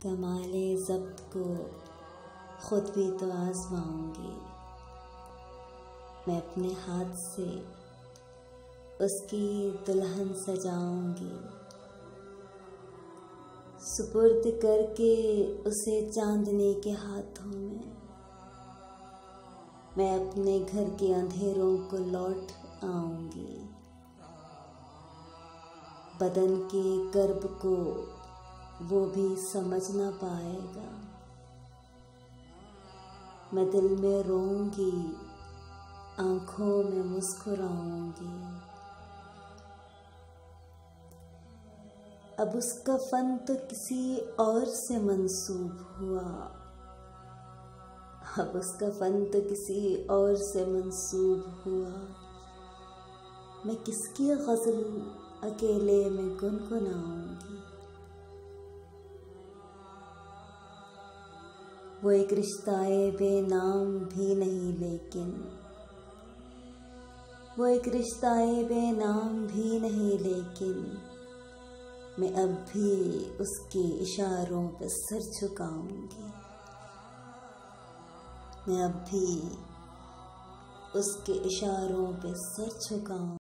कमाले ज़ब्त को खुद भी तो आज़माऊंगी। मैं अपने हाथ से उसकी दुल्हन सजाऊंगी, सुपुर्द करके उसे चांदनी के हाथों में। मैं अपने घर के अंधेरों को लौट आऊंगी, बदन के गर्भ को वो भी समझ ना पाएगा। मैं दिल में रोऊंगी, आँखों में मुस्कुराऊंगी। अब उसका फन तो किसी और से मंसूब हुआ, अब उसका फन तो किसी और से मंसूब हुआ। मैं किसकी गज़ल अकेले में गुनगुनाऊंगी। वो एक रिश्ताए बेनाम भी नहीं, लेकिन वो एक रिश्ताए बेनाम भी नहीं, लेकिन मैं अब भी उसके इशारों पे सर झुकाऊंगी। मैं अब भी उसके इशारों पे सर झुकाऊंगी।